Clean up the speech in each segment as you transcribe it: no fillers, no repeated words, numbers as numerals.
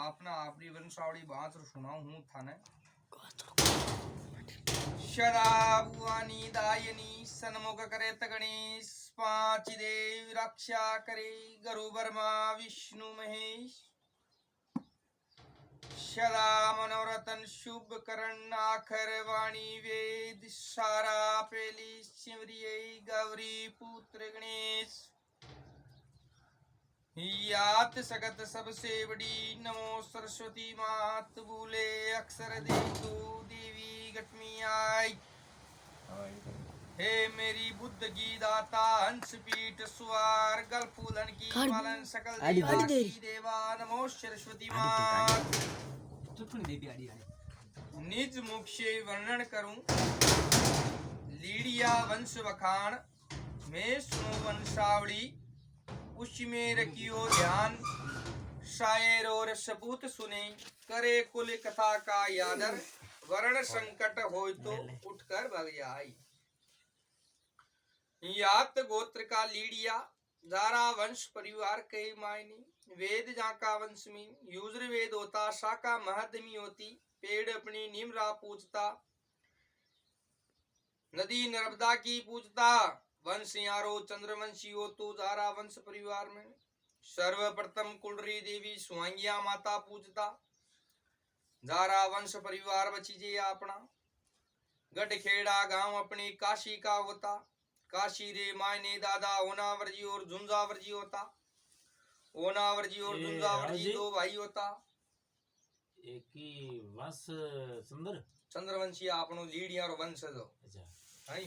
अपना आपरी वंशावली बात सुनाऊं हूँ थाने। शराबुआनी दायनी सन्मुख करे तगणेश, पांच देव रक्षा करे गुरु ब्रह्मा विष्णु महेश। सदा मनोरथन शुभ करण आखर वाणी वेद, सारा पेली सिमरिये गौरी पुत्र गणेश। यात सकत सबसे बड़ी नमो सरस्वती मात, बोले अक्षर दे तो देवी गटमी आई। हे मेरी बुद्ध की दाता हंस पीठ सुवार, गल फूलन की पालन सकल देवा की देवा, नमो सरस्वती मात। निज मुख से वर्णन करूं लीडिया वंश बखान, मैं सुनो वंशावली उसमें रखियो ध्यान। शायर और सपूत सुने करे कुल कथा का यादर, वर्ण संकट हो तो उठकर भग जाई। यात गोत्र का लीडिया, जारा वंश परिवार के मायने। वेद जाका वंश में युजुर्वेद होता, शाखा महदमी होती। पेड़ अपनी निमरा पूजता, नदी नर्मदा की पूजता। वंश यारो चंद्रवंशी हो तो जारा वंश परिवार में। सर्वप्रथम कुलरी देवी स्वांगिया माता पूजता, जारा वंश परिवार बचीजे अपना। गढ़खेड़ा गांव अपने काशी का होता, काशी रे मायने दादा ओनावरजी और झुंझावरजी होता। ओनावरजी और झुंझावरजी दो भाई होता। एक ही वंश चंद्रवंशी आपनो लीडिया रो वंश दो है।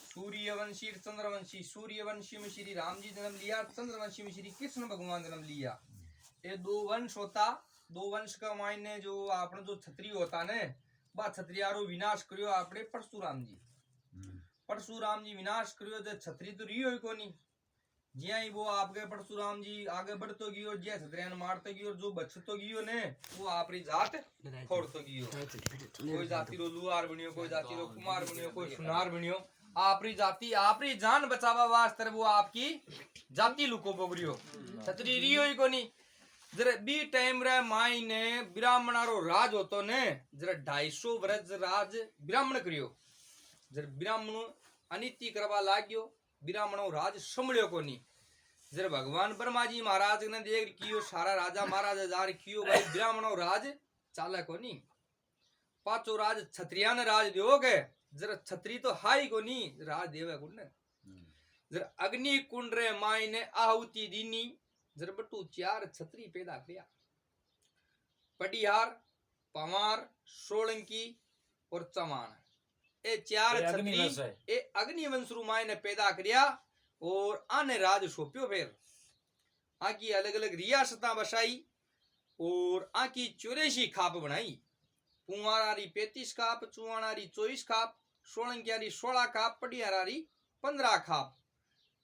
सूर्यवंशी चंद्रवंशी, सूर्यवंशी में श्री राम जी जन्म लिया, चंद्रवंशी में श्री कृष्ण भगवान जन्म लिया। ये दो वंश होता। दो वंश का मायने जो आपने जो क्षत्रिय होता ने, बा क्षत्रियारो विनाश करियो आपने परशुराम जी। परशुराम जी विनाश करियो, जो क्षत्रिय तो रियो ही कोनी। जिया ही वो आपके परशुराम जी आगे बढ़तो गियो, जिया क्षत्रियन मारतो गियो, जो बचतो गियो ने वो आपरी जात फोड़तो गियो। कोई जाति रो लुहार बनियो, कोई जाति रो कुमार बनियो, कोई सुनार बनियो। आपरी जाति आपरी जान बचावा वास्ते वो आपकी जाति लुको बोगरियो, क्षत्रिय रियो ही कोनी। जरा बी टाइम रे मायने ब्राह्मणारो राज होतो ने, जरा 250 वर्ष राज ब्राह्मण करियो। जरा ब्राह्मण अनिति करवा लाग्यो, ब्राह्मणो राज संभळ्यो कोनी। जरा भगवान ब्रह्मा जी महाराज ने देख कियो सारा राजा महाराज जार कियो, भाई ब्राह्मणो राज चाले कोनी। पाचो राज क्षत्रिया ने राज दोगे, जरा क्षत्रिय तो हाई कोनी राज देवे कुंड। जरा अग्नि कुंड रे मायने आहुति दीनी, जरा बटू 4 क्षत्रिय पैदा किया। पटिहार, पवार, सोलंकी और चमान, ए 4 क्षत्रिय ए अग्निवंश रू मायने पैदा करिया और आने राज सौंप्यो। फिर आकी अलग अलग रियासता बसाई और आकी 84 खाप बनाई। पुआरारी 35 खाप, चुआणारी 24 खाप, सोलंकियारी 16 खाप, पटियारारी 15 खाप।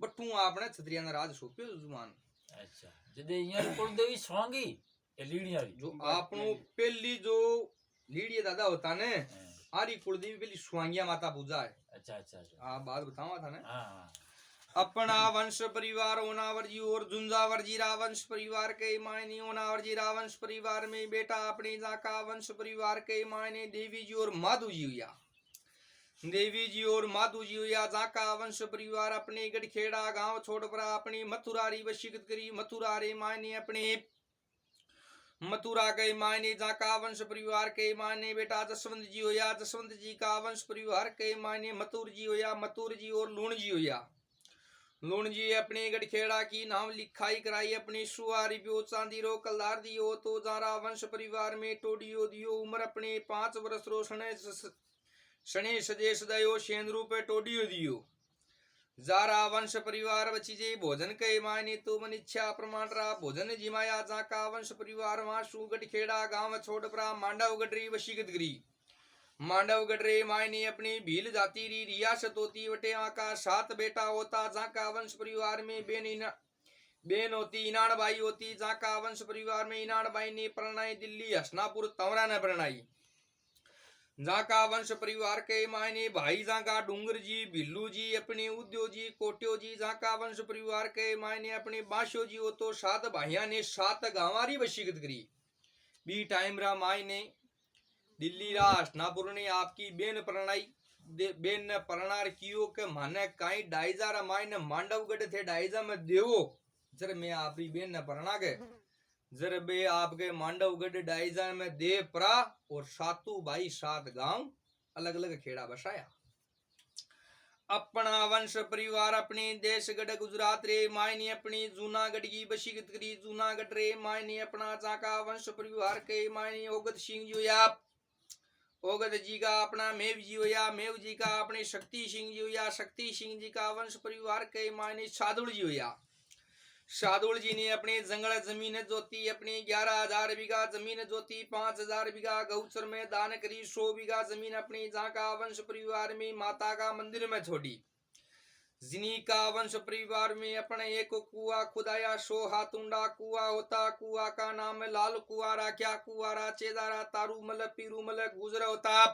बट्टू आपने क्षत्रिय ने राज सौंप्यो जुमान। अच्छा, जदे यहाँ कुलदेवी स्वांगी ए लीडिया जो आपनो पहली जो लीडिया दादा होता ने, आरी कुलदेवी पहली स्वांगिया माता पूजा है। अच्छा अच्छा अच्छा, आप बात बतावा था ने। हाँ। अपना वंश परिवार ओनावरजी और झुंझावरजी रावंश परिवार के मायने। ओनावरजी रावंश परिवार में बेटा अपने जाका वंश परिवार के मायने देवी जी और माधु जी हुआ। देवी जी और माधु जी हुआ जाका वंश परिवार अपने गढ़खेड़ा गांव छोड़ पर अपनी मथुरा री वशीकृत करी। मथुरा रे मायने अपने मथुरा के मायने जाका वंश परिवार के मायने बेटा जसवंत जी होया। जसवंत जी का वंश परिवार के मायने मथुर जी होया। मथुर जी और लूण जी होया। लूण जी अपने गढ़खेड़ा की नाम लिखाई कराई। अपनी सुहारी प्यो चांदी रो कलदार दियो तो जारा वंश परिवार में टोडियो दियो। उम्र अपने 5 वर्ष रो शने सजे सदायो शेन रूपे टोडियो दियो। जारा वंश परिवार बचीजे भोजन के मायने तो मन इच्छा प्रमाण रा भोजन जिमाया। जाका वंश परिवार वासु गढ़खेड़ा गांव छोड़ परा मांडव गडरी वशीकृत करी। मांडव गडरे मायने अपनी भील जाति री रियासत होती। वटे का 7 बेटा होता। जाका वंश परिवार में बेन होती इनाण बाई होती। जाका वंश परिवार में इनाण बाई ने परणाई दिल्ली हसनापुर तंवरा ने परणाई। जाका वंश परिवार के मायने भाई जाका डूंगर जी, भिल्लू जी, अपने उद्यो जी, कोट्यो जी। जाका वंश परिवार के मायने अपने बांशो जी हो तो 7 भाइया ने 7 गांवारी वशीकृत करी। बी टाइम रा मायने दिल्ली रा हसनापुर ने आपकी बेन प्रणय बेन ने परणार कियो के माने काई डाइजा रा मायने मांडवगढ़ थे डाइजा में देवो जर मैं आपरी बेन ने परणा के जर बे आपके मांडवगढ़ डाइजा में दे परा और सातू भाई 7 गांव अलग अलग खेड़ा बसाया। अपना वंश परिवार अपनी देश गढ़ गुजरात रे मायने अपनी जूनागढ़ की बशीगत करी जूनागढ़ रे मायने अपना जाका वंश परिवार के मायने ओगत सिंह जी या ओगत जी का अपना मेव जी होया मेव जी का अपने शक्ति सिंह जी होया शक्ति सिंह जी का वंश परिवार के मायने सादुल जी होया शादुल जी ने अपनी जंगल जमीन जोती अपनी 11,000 बीघा जमीन जोती 5,000 बीघा गौचर में दान करी 100 बीघा जमीन अपनी जाका वंश परिवार में माता का मंदिर में छोड़ी। जिनी का वंश परिवार में अपने एक कुआ खुदाया 100 हाथुंडा कुआ होता कुआ का नाम लाल कुआरा क्या कुआरा चेदारा तारूमल पीरूमल गुजर होता।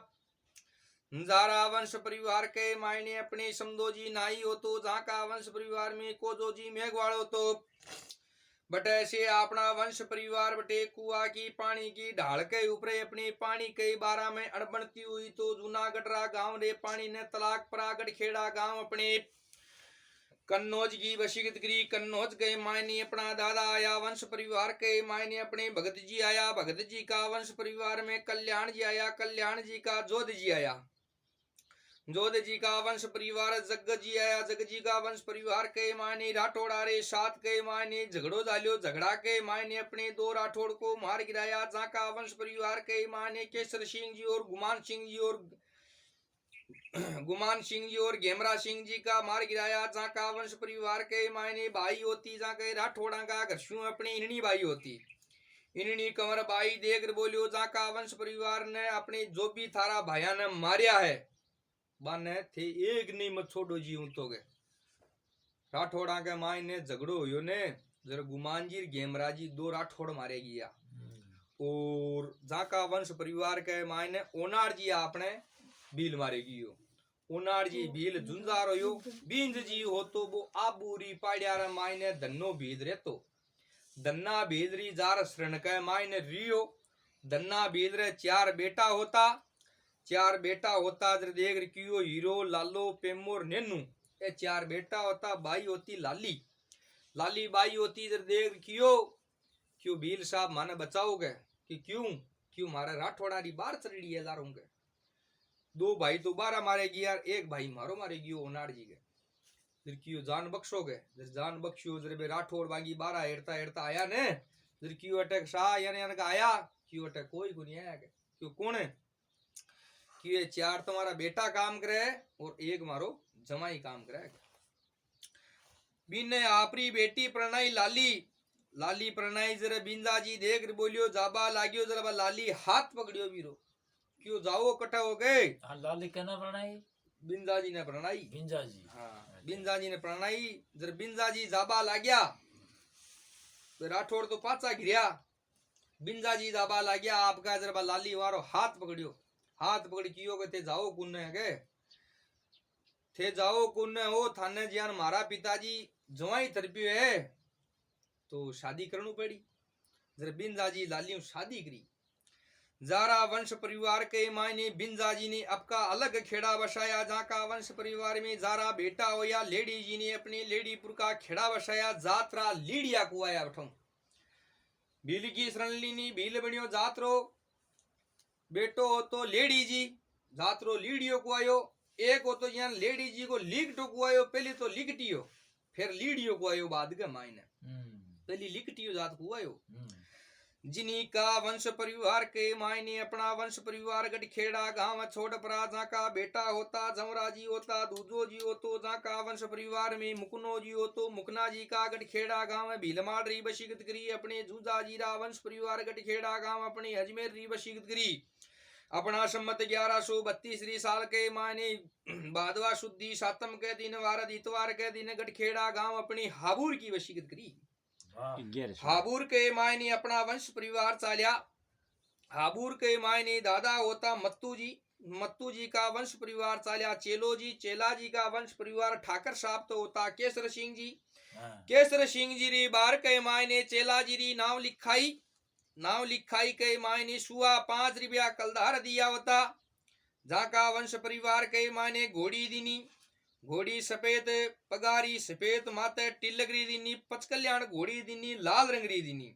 जारा वंश परिवार के मायने अपने समदोजी नाई हो तो जहाँ का वंश परिवार में कोजोजी मेघवाड़ हो तो बटे से अपना वंश परिवार बटे कुआ की पानी की ढाल के ऊपर अपनी पानी के बारा में अड़बड़ती हुई तो जूनागढ़ गांव रे पानी ने तलाक परागढ़ खेड़ा गांव अपने कन्नौज की वशीगत करी कन्नौज के मायने अपना दादा आया वंश परिवार के मायने अपने भगत जी आया भगत जी का वंश परिवार में कल्याण जी आया कल्याण जी का जोध जी आया जोध जी का वंश परिवार जग जी आया जग जी का वंश परिवार के मायने राठौड़ा रे 7 के मायने झगड़ो डालियो झगड़ा के मायने अपने 2 राठौड़ को मार गिराया जहाँ का वंश परिवार के मायने केसर सिंह जी और गुमान सिंह जी और घेमरा सिंह जी का मार गिराया जहाँ का वंश परिवार के मायने भाई होती जहाँ के राठौड़ा का घरसू अपनी इननी भाई होती इननी कंवर बाई देख बोलियो जहाँ का वंश परिवार ने अपने जो भी थारा भाया ने मारिया है बाने थे एक नहीं मत छोड़ो जी तो गए राठौड़ा के मायने झगड़ो हो ने जरा गुमान जी घेमरा जी 2 राठौड़ मारे गया और जहाँ का वंश परिवार के मायने ओनार जी आपने भील मारे गियो ओनार जी भील झुंझार हो बींज जी हो तो वो आबूरी पाड़ियार मायने धन्नो भीद रे तो धन्ना भीदरी जार शरण के मायने रियो धन्ना भीद रे 4 बेटा होता 4 बेटा होता जर देख रियो हीरो लालो पेमोर नेनू ये 4 बेटा होता बाई होती लाली लाली बाई होती जर देख रियो क्यों भील साहब माने बचाओगे कि क्यों मारे राठौड़ा री बार चढ़ी है लारूंगे 2 भाई तो 12 मारेगी यार 1 भाई मारो मारेगी ओनार जी के जर क्यों जान बख्शोगे जर जान बख्शो जर बे राठौड़ बागी 12 हेड़ता हेड़ता आया ने जर क्यों अटैक शाह यानी का आया क्यों अटैक कोई को नहीं आया क्यों कौन है कि ये 4 तुम्हारा बेटा काम करे और 1 मारो जमाई काम करे बिन आपरी बेटी प्रणय लाली लाली प्रणय जरा बिंजा जी देख बोलियो जाबा लागियो जरा लाली हाथ पकड़ियो बीरो क्यों जाओ कटा हो गए लाली कहना प्रणय बिंजा जी ने प्रणय बिंजा जी हाँ बिंजा जी ने प्रणय जरा बिंजा जी जाबा लाग्या राठौड़ तो पाचा घिरिया बिंजा जी जाबा लाग्या आपका जरा लाली वारो हाथ पकड़ियो हाथ पकड़ कियो के थे जाओ कुन्ने के थे जाओ कुन्ने हो थाने जियान मारा पिताजी जवाई तरपियो है तो शादी करनी पड़ी जरा बिंजा जी लालियों शादी करी जारा वंश परिवार के मायने बिंजा जी ने आपका अलग खेड़ा बसाया जहाँ का वंश परिवार में जारा बेटा हो या लेडी जी ने अपने लेडीपुर का खेड़ा बसाया जात्रा लीडिया कुआया बैठो भील की शरणलीनी भील बनियो जात्रो बेटो हो तो लेडी जी जात्रो लीडियो को आयो एक हो तो यहाँ लेडी जी को लिकटो को आयो पहले तो लिकटियो फिर लीडियो को आयो बाद के मायने पहली लिकटियो जात को आयो जिनी का वंश परिवार के मायने अपना वंश परिवार गढ़खेड़ा गांव छोड़ पराजा का बेटा होता जमरा जी होता दूजो जी हो तो जा का वंश परिवार में मुकनो जी हो तो मुकना जी का गढ़खेड़ा गांव भीलमाड़ री बशीगत करी अपने जूजा जी रा वंश परिवार गढ़खेड़ा गांव अपने अजमेर री बशीगत करी अपना सम्मत 1132 साल के मायने भादवा शुद्धि सातम के दिन वार इतवार के दिन गढ़खेड़ा गांव अपनी हाबूर की वशीगत करी हाबूर के मायने अपना वंश परिवार चालिया हाबूर के मायने दादा होता मत्तू जी का वंश परिवार चालिया चेला जी का वंश परिवार ठाकर साहब तो होता केसर सिंह जी री बार के मायने चेला जी री नाम लिखाई नाव लिखाई के मायने सुआ 5 रुपया कलधार दिया होता। जाका वंश परिवार के मायने घोड़ी दीनी, घोड़ी सफेद पगारी सफेद माते टिलगरी दीनी, पचकल्याण घोड़ी दीनी, लाल रंगरी दीनी।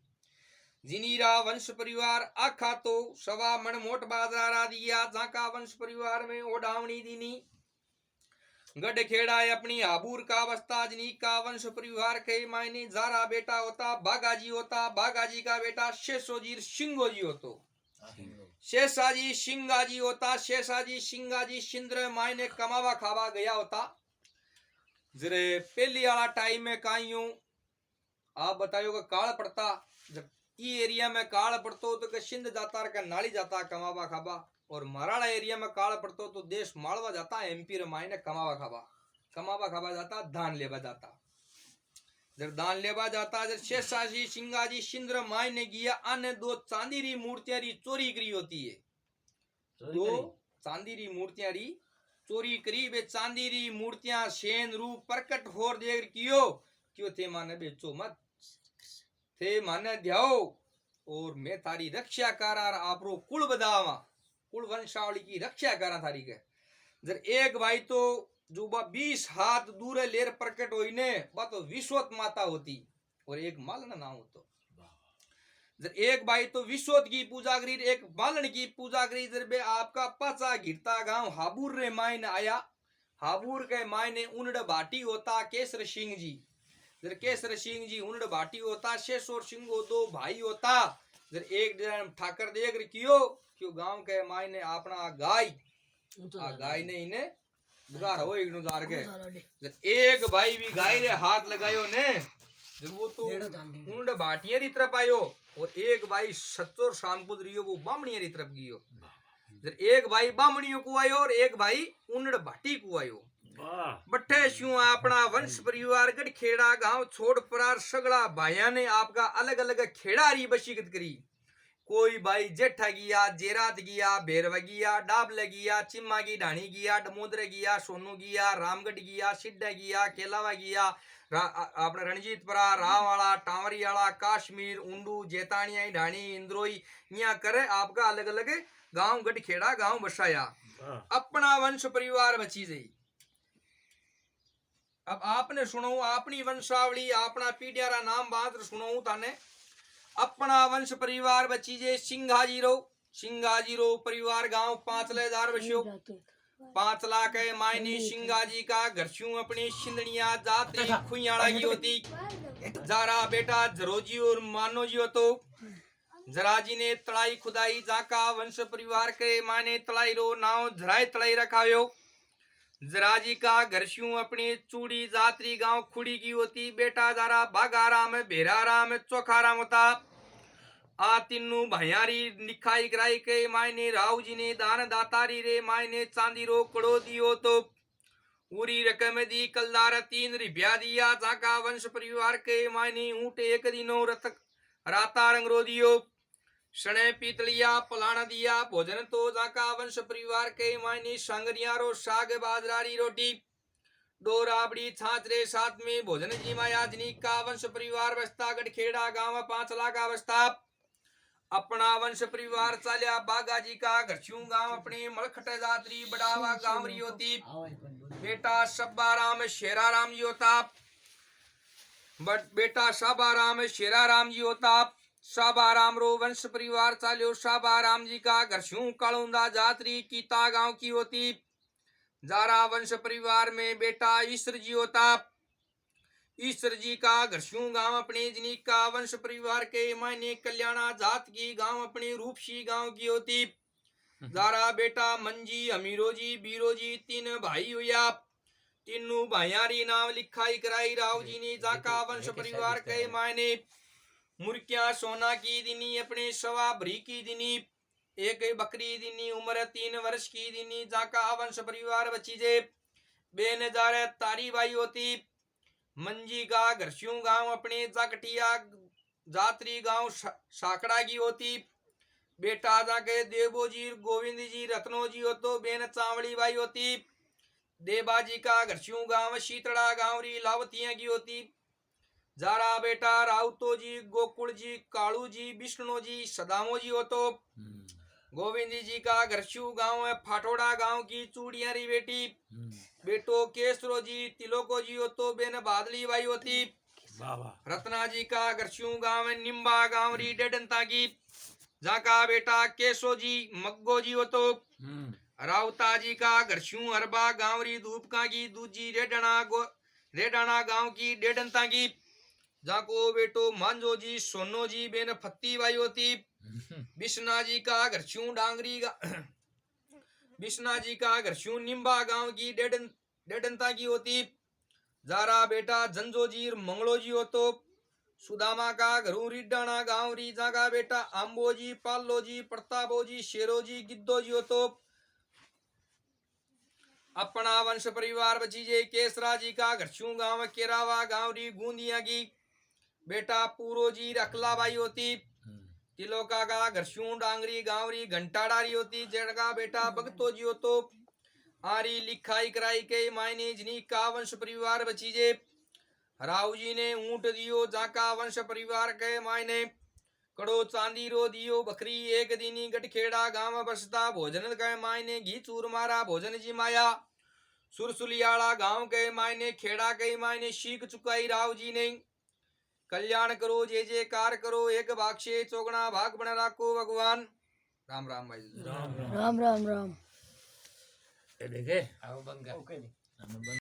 जिनीरा वंश परिवार आखा तो 1.25 मण मोट बाजरा दिया। जाका वंश परिवार में ओडावनी दीनी। गढ़ खेड़ा अपनी हाबूर का बस्ता। जिनी का वंश परिवार के मायने जारा बेटा होता, बागाजी होता। बागाजी का बेटा शेषोजी सिंगोजी होतो। शेषाजी सिंगाजी होता। शेषाजी सिंगाजी सिंद्र मायने कमावा खावा गया होता। जरे पहली वाला टाइम में काइयो आप बतायो का काल पड़ता। जब ई एरिया में काल पड़तो तो के सिंध जाता का नाली जाता कमावा खाबा, और महाराणा एरिया में काल पड़तो तो देश मालवा जाता एमपी रे मायने कमावा खाबा जाता, धान लेवा जाता। जब दान लेवा जाता, जब शेषाजी सिंगाजी सिंद्र मायने गया अन्य 2 चांदी री मूर्तियां री चोरी करी होती है। 2 चांदी री मूर्तियां री चोरी करी। वे चांदी री मूर्तियां शेन रूप प्रकट होर देर क्यों थे माने बेचो मत, थे माने ध्याओ, और मैं थारी रक्षा करा, आपरो कुल बदावा, कुल वंशावली की रक्षा करा थारी के। जर एक भाई तो जो 20 हाथ दूर लेर प्रकट होई ने बा तो विश्वत माता होती, और एक मालन नाम होतो। जर एक भाई तो विश्वत की पूजा करी, एक मालन की पूजा करी। जर बे आपका पाचा घिरता गांव हाबूर रे मायने आया। हाबूर के मायने उनड़ भाटी होता केसर सिंह जी। जर केसर सिंह जी उनड़ भाटी होता। शेषोर सिंह 2 भाई होता। जर एक जन ठाकर देख क्यों गांव के मायने अपना गाय ने इन्हें बुधार हो एक जार के। जर एक भाई भी गाय रे हाथ लगायो ने, जब वो तो उंड भाटिया री तरफ आयो, और एक भाई सच्चोर शामपुद रियो वो बामणिया री तरफ गियो। जर एक भाई बामणियों को आयो और एक भाई उंड भाटी को आयो। बट्ठे शू अपना वंश परिवार गढ़ खेड़ा गांव छोड़ परार सगड़ा भाइया ने आपका अलग अलग खेड़ा री बशीगत करी। कोई भाई जेठा गिया, जेरात गिया, भेरवा गिया, डाबल गिया, चिम्मा की ढाणी गिया, डमोदर गिया, सोनू गिया, रामगढ़ गिया, सिड्डा गिया, केलावा गिया, अपना रणजीतपुरा, राववाड़ा, टावरियाला, काश्मीर, उंडू, जेतानिया ढाणी, इंद्रोई, यहाँ करे आपका अलग अलग गांव गढ़ खेड़ा गांव बसाया। अपना वंश परिवार बची गई। अब आपने सुनो अपनी वंशावली, अपना पीढ़ियारा नाम बात सुनो थाने। अपना वंश परिवार बची जे सिंघाजीरो परिवार गांव 5,000 बस्यो। 5 लाख है मायनी सिंघाजी का घरस्यू अपनी सिंधनिया जात्री खुयाड़ा की होती। जारा बेटा जरोजी और मानो जी होतो। जराजी ने तड़ाई खुदाई जाका वंश परिवार के माने तड़ाई रो नाव जराय तड़ाई रखायो। जराजी का घरस्यू अपनी चूड़ी जात्री गांव खुड़ी की होती। बेटा जारा बागाराम भेराराम चौखाराम होता। आ तीनू भाइयारी लिखाई कराई के मायने राव जी ने दान दातारी रे मायने चांदी रो कड़ो दियो तो पूरी रकम दी। कलदार 3 रुपया दिया। जाका वंश परिवार के मायने ऊंट 1 दिनो राता रंग रो दियो। शणे पीतलिया पलाना दिया। भोजन तो जाका वंश परिवार के मायने सांगरिया रो साग बाजरारी रोटी डोराबड़ी छाछ रे साथ में भोजन जी माया। जनी का वंश परिवार बस्ता गढ़ खेड़ा गांव 5 लाख अवस्था। अपना वंश परिवार चालिया बागाजी का घरस्यू गांव अपनी मलखट जात्री बड़ावा गांव री होती। बेटा सब्बाराम शेराराम जी होता। बेटा साबाराम शेराराम जी होता। साबाराम रो वंश परिवार चालियो। साबाराम जी का घरस्यू कालुंदा जात्री कीता गांव की होती। जारा वंश परिवार में बेटा ईश्वर जी होता। ईश्वर जी का घरस्यू गांव अपने जनी का वंश परिवार के मायने कल्याणा जात की गांव अपनी रूपसी गांव की होती। जारा बेटा मंजी अमीरो जी बीरो जी 3 भाई हुआ। तीनों भाइयारी नाम लिखाई कराई राव जी ने। जाका वंश परिवार के मायने मुर्किया सोना की दिनी अपने 1.25 भरी की दिनी। एक बकरी दिनी उम्र 3 वर्ष की दिनी। जाका वंश परिवार बची जे बेन जारे तारी बाई होती। मंजी का घरस्यू गांव अपने जाकटिया जात्री गांव साकड़ा की होती। बेटा जाके देवो जी गोविंद जी रत्नो जी होतो। बेन चावड़ी बाई होती। देवाजी का घरस्यू गांव शीतड़ा गांव री लावतिया की होती। जारा बेटा राउतो जी, गोकुल जी, कालू जी, विष्णु जी, सदामो जी हो तो गोविंद जी का घरशु गांव है फाटोड़ा गांव की चूड़ियां री बेटी बेटो केसरो जी, तिलोको जी हो तो बेन बादली बाई होती। रत्ना जी का घरशु गांव है निम्बा गांव री डेडंता की जाका बेटा केसो जी, मग्गो जी हो तो राउता जी का घरशु हरबा गांव री धूपका की दूजी रेडाना गांव की डेडंता की जाको बेटो मांझो जी, सोनो जी बेन फत्ती बाई होती। बिश्ना जी का घरशु डांगरी बिश्ना जी का घरशु निम्बा गांव की डेडंता की होती। जारा बेटा जंजो जी मंगलो जी हो तो सुदामा का घरू रिडाना गांव री जागा बेटा आंबो जी, पालो जी, प्रतापो जी, शेरो जी, गिद्दो जी हो तो अपना वंश परिवार बची जे केसरा जी का घरशु गांव केरावा गांव री गूंदिया की बेटा पूरो जी रखला बाई होती। तिलोका का घरशु डांगरी गांव री घंटाडारी होती जड़का बेटा भगतो जी हो तो आरी लिखाई कराई के मायने जनी का वंश परिवार बची जे राव जी ने ऊंट दियो जाका वंश परिवार के मायने कड़ो चांदी रो दियो बकरी एक दिनी गटखेड़ा गांव बसता भोजन के मायने घी चूर मारा भोजन जी माया सुरसुलियाड़ा गांव के मायने खेड़ा के मायने सीख चुकाई राव जी ने कल्याण करो जय जयकार करो एक भाग से चौगुना भाग बना राखो भगवान। राम राम भाई राम राम राम। देखे